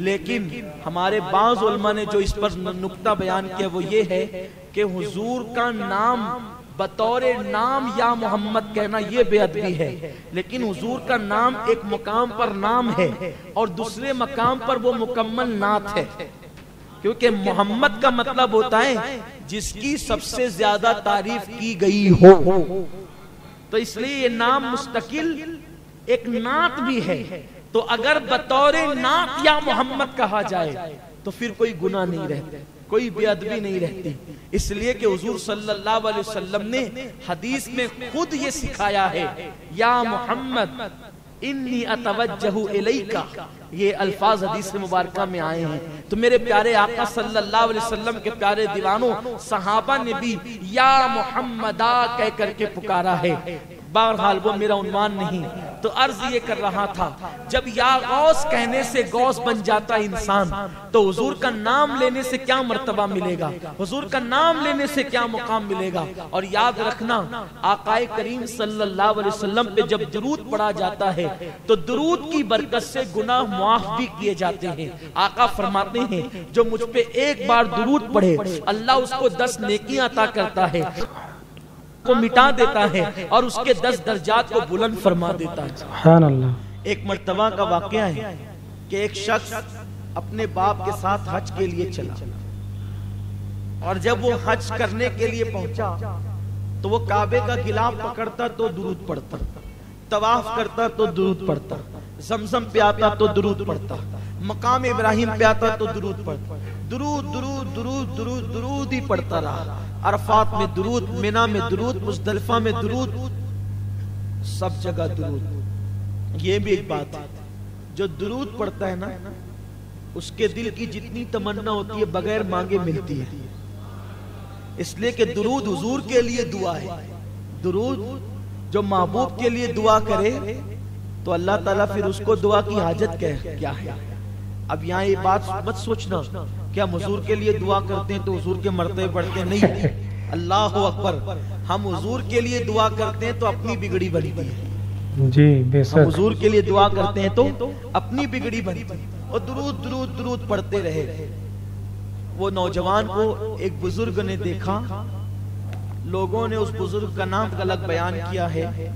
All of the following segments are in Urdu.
لیکن ہمارے بعض علماء نے جو اس پر نکتہ بیان کیا وہ یہ ہے کہ حضور کا نام بطور نام یا محمد کہنا یہ بے ادبی ہے، لیکن حضور کا نام ایک مقام پر نام ہے اور دوسرے مقام پر وہ مکمل نعت ہے، کیونکہ محمد کا مطلب ہوتا ہے جس کی سب سے زیادہ تعریف کی گئی ہو، تو اس لیے یہ نام مستقل ایک نعت بھی ہے۔ تو اگر بطور نعت یا محمد کہا جائے تو پھر کوئی گناہ نہیں رہتا، کوئی بے ادبی نہیں رہتی، اس لیے کہ حضور صلی اللہ علیہ وسلم نے حدیث میں خود یہ سکھایا ہے، یا محمد انی اتوجہ الیکا، یہ الفاظ حدیث مبارکہ میں آئے ہیں۔ تو میرے پیارے آقا صلی اللہ علیہ وسلم کے پیارے دیوانوں، صحابہ نے بھی یا محمدہ کہہ کر کے پکارا ہے۔ بہرحال وہ میرا عنوان نہیں، تو عرض یہ کر رہا تھا، جب یا غوث کہنے سے غوث بن جاتا انسان تو حضور کا نام لینے سے کیا مرتبہ ملے گا، حضور کا نام لینے سے کیا مقام ملے گا۔ اور یاد رکھنا، آقا کریم صلی اللہ علیہ وسلم پہ جب درود پڑھا جاتا ہے تو درود کی برکت سے گناہ معاف بھی کیے جاتے ہیں۔ آقا فرماتے ہیں جو مجھ پہ ایک بار درود پڑھے اللہ اس کو 10 نیکیاں عطا کرتا ہے، کو مٹا دیتا ہے اور اس کے 10 درجات کو بلند فرما دیتا ہے۔ سبحان اللہ۔ ایک مرتبہ کا واقعہ ہے کہ ایک شخص اپنے باپ کے ساتھ حج کے لیے چلا، اور جب وہ حج کرنے کے لیے پہنچا تو وہ کعبے کا غلاف پکڑتا تو درود پڑھتا، طواف کرتا تو درود پڑھتا، زمزم پہ آتا تو درود پڑھتا، مقام ابراہیم پہ آتا تو درود پڑھتا، درود درود درود درود درود ہی پڑھتا رہا۔ عرفات میں درود، منی میں درود، مزدلفہ میں درود، سب جگہ درود۔ یہ بھی ایک بات ہے، جو درود پڑھتا ہے نا اس کے دل کی جتنی تمنا ہوتی ہے بغیر مانگے ملتی ہے، اس لیے کہ درود حضور کے لیے دعا ہے۔ درود جو محبوب کے لیے دعا کرے تو اللہ تعالیٰ پھر اس کو دعا کی حاجت کیا ہے۔ اب یہاں یہ بات مت سوچنا کہ ہم حضور کے لیے دعا کرتے ہیں تو حضور کے مرتبے بڑھتے نہیں، اللہ اکبر، ہم حضور کے لیے دعا کرتے ہیں تو اپنی بگڑی بنتی ہے۔ جی بے شک، ہم حضور کے لیے دعا کرتے ہیں تو اپنی بگڑی بنتی ہے، اور درود درود درود پڑھتے رہے۔ وہ نوجوان کو ایک بزرگ نے دیکھا، لوگوں نے اس بزرگ کا نام غلط بیان کیا ہے،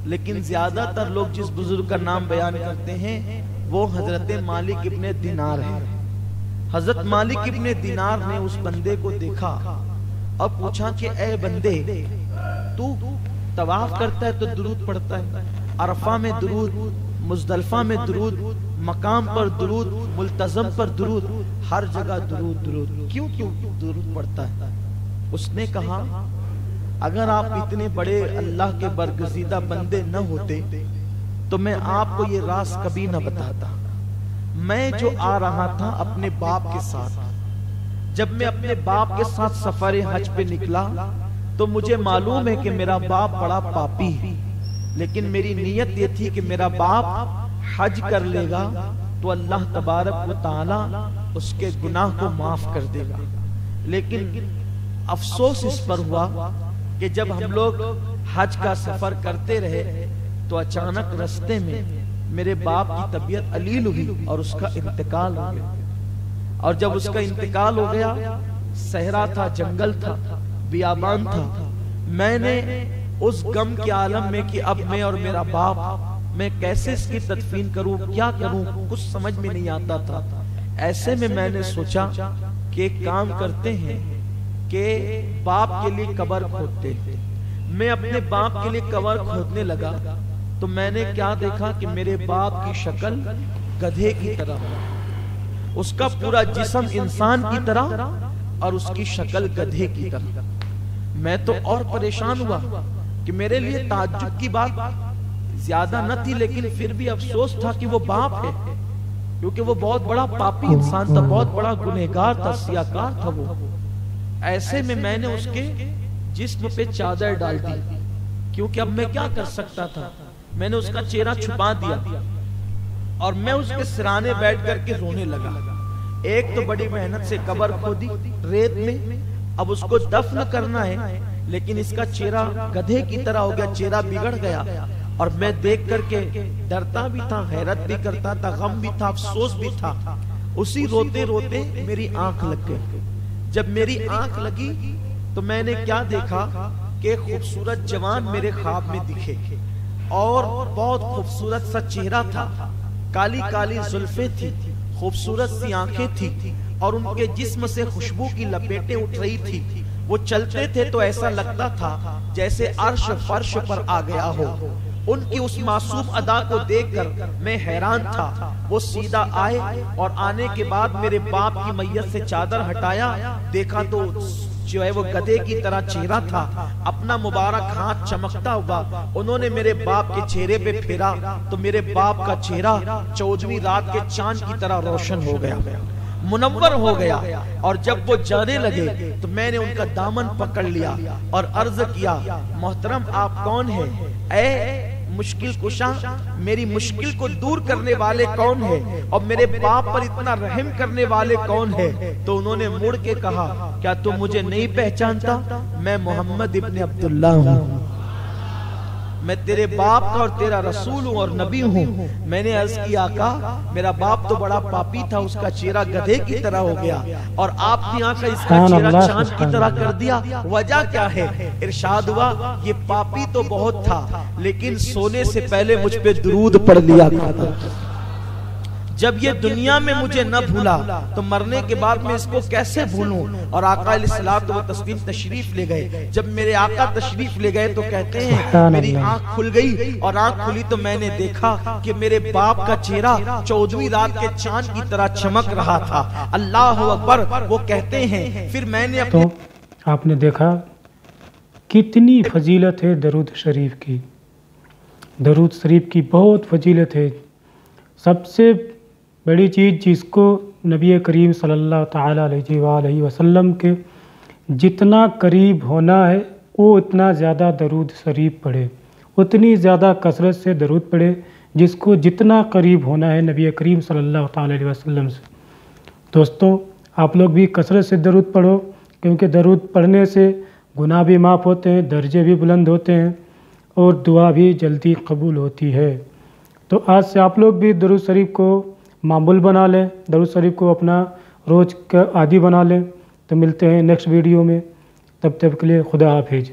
لیکن زیادہ تر لوگ جس بزرگ کا نام بیان کرتے ہیں وہ حضرت مالک ابن دینار ہے۔ حضرت مالک ابن دینار نے اس بندے کو دیکھا اور پوچھا کہ اے بندے، تو طواف کرتا ہے تو درود پڑھتا ہے، عرفہ میں درود، مزدلفہ میں درود، مقام پر درود، ملتزم پر درود، ہر جگہ درود درود، کیوں درود پڑھتا ہے؟ اس نے کہا اگر آپ اتنے بڑے اللہ کے برگزیدہ بندے نہ ہوتے تو میں آپ کو یہ راز کبھی نہ بتاتا۔ میں جو آ رہا تھا اپنے باپ کے ساتھ، جب میں اپنے باپ کے ساتھ سفر حج پہ نکلا تو مجھے معلوم ہے کہ میرا باپ بڑا پاپی ہے، لیکن میری نیت یہ تھی کہ میرا باپ حج کر لے گا تو اللہ تبارک و تعالی اس کے گناہ کو معاف کر دے گا۔ لیکن افسوس اس پر ہوا کہ جب ہم لوگ حج کا سفر کرتے رہے تو اچانک رستے میں میرے باپ کی طبیعت علیل ہوئی اور اس کا انتقال ہو گیا، اور جب اس کا انتقال ہو گیا، صحرا تھا، جنگل تھا، بیابان تھا، میں نے اس غم کے عالم میں کہ اب میں اور میرا باپ، میں کیسے اس کی تدفین کروں، کیا کروں، کچھ سمجھ میں نہیں آتا تھا۔ ایسے میں نے سوچا کہ ایک کام کرتے ہیں کہ باپ کے لیے قبر کھودتے ہیں۔ میں اپنے باپ کے لیے قبر کھودنے لگا تو میں نے کیا دیکھا کہ میرے باپ کی شکل گدھے کی طرح، اس کا پورا جسم انسان کی طرح اور اس کی شکل گدھے کی طرح۔ میں تو اور پریشان ہوا کہ میرے لیے تعجب کی بات زیادہ نہ تھی، لیکن پھر بھی افسوس تھا کہ وہ باپ ہے، کیونکہ وہ بہت بڑا پاپی انسان تھا، بہت بڑا گنہگار تھا، سیاکار تھا وہ۔ ایسے میں نے اس کے جسم پہ چادر ڈال دی، کیونکہ اب میں کیا کر سکتا تھا، میں نے اس کا چہرہ چھپا دیا اور میں اس کے سرانے بیٹھ کر کے رونے لگا۔ ایک تو بڑی محنت سے قبر کھودی ریت میں، اب اس کو دفن کرنا ہے، لیکن اس کا چہرہ گدھے کی طرح ہو گیا، چہرہ بگڑ گیا، اور میں دیکھ کر کے ڈرتا بھی تھا، حیرت بھی کرتا تھا، غم بھی تھا، افسوس بھی تھا، اسی روتے روتے میری آنکھ لگ گئی. جب میری آنکھ لگی تو میں نے کیا دیکھا کہ خوبصورت جوان میرے خواب میں دکھے اور بہت خوبصورت سا چہرہ تھا, کالی کالی زلفیں تھی, خوبصورت سی آنکھیں تھی اور ان کے جسم سے خوشبو کی لپیٹیں اٹھ رہی تھی. وہ چلتے تھے تو ایسا لگتا تھا جیسے عرش فرش پر آ گیا ہو. ان کی اس معصوم ادا کو دیکھ کر میں حیران تھا. وہ سیدھا آئے اور آنے کے بعد میرے باپ کی میت سے چادر ہٹایا, دیکھا تو جو ہے وہ گدھے کی طرح چہرہ تھا, اپنا مبارک ہاتھ چمکتا ہوا انہوں نے میرے باپ کے چہرے پہ پھیرا تو میرے باپ کا چہرہ 14ویں رات کے چاند کی طرح روشن ہو گیا, منور ہو گیا. اور جب وہ جانے لگے تو میں نے ان کا دامن پکڑ لیا اور عرض کیا, محترم آپ کون ہیں؟ اے مشکل کشا, میری مشکل کو دور کرنے والے کون ہیں اور میرے باپ پر اتنا رحم کرنے والے کون ہیں؟ تو انہوں نے مڑ کے کہا, کیا تم مجھے نہیں پہچانتا؟ میں محمد ابن عبداللہ ہوں, میں تیرے باپ کا اور تیرا رسول ہوں اور نبی ہوں. میں نے عرض کیا, آقا میرا باپ تو بڑا پاپی تھا, اس کا چہرہ گدھے کی طرح ہو گیا اور آپ نے آ کر اس کا چہرہ چاند کی طرح کر دیا, وجہ کیا ہے؟ ارشاد ہوا, یہ پاپی تو بہت تھا لیکن سونے سے پہلے مجھ پہ درود پڑھ لیا کرتا. جب یہ دنیا میں مجھے نہ بھولا تو مرنے کے بعد میں اس کو کیسے بھولوں؟ اور آقا علیہ الصلوۃ والتسلیم تشریف لے گئے. جب میرے آقا تشریف لے گئے تو کہتے ہیں میری آنکھ کھل گئی اور آنکھ کھلی تو میں نے دیکھا کہ میرے باپ کا چہرہ 14ویں رات کے چاند کی طرح چمک رہا تھا. اللہ اکبر. وہ کہتے ہیں پھر میں نے تو آپ نے دیکھا کتنی فضیلت ہے درود شریف کی. درود شریف کی بہت فضیلت ہے. سب سے بڑی چیز جس کو نبی کریم صلی اللہ تعالیٰ علیہ وآلہ وسلم کے جتنا قریب ہونا ہے وہ اتنا زیادہ درود شریف پڑھے, اتنی زیادہ کثرت سے درود پڑھے جس کو جتنا قریب ہونا ہے نبی کریم صلی اللہ تعالیٰ علیہ وسلم سے. دوستوں آپ لوگ بھی کثرت سے درود پڑھو, کیونکہ درود پڑھنے سے گناہ بھی معاف ہوتے ہیں, درجے بھی بلند ہوتے ہیں اور دعا بھی جلدی قبول ہوتی ہے. تو آج سے آپ لوگ بھی درود شریف کو معمول بنا لیں, درود شریف کو اپنا روز کا عادی بنا لیں. تو ملتے ہیں نیکسٹ ویڈیو میں, تب تک کے لیے خدا حافظ.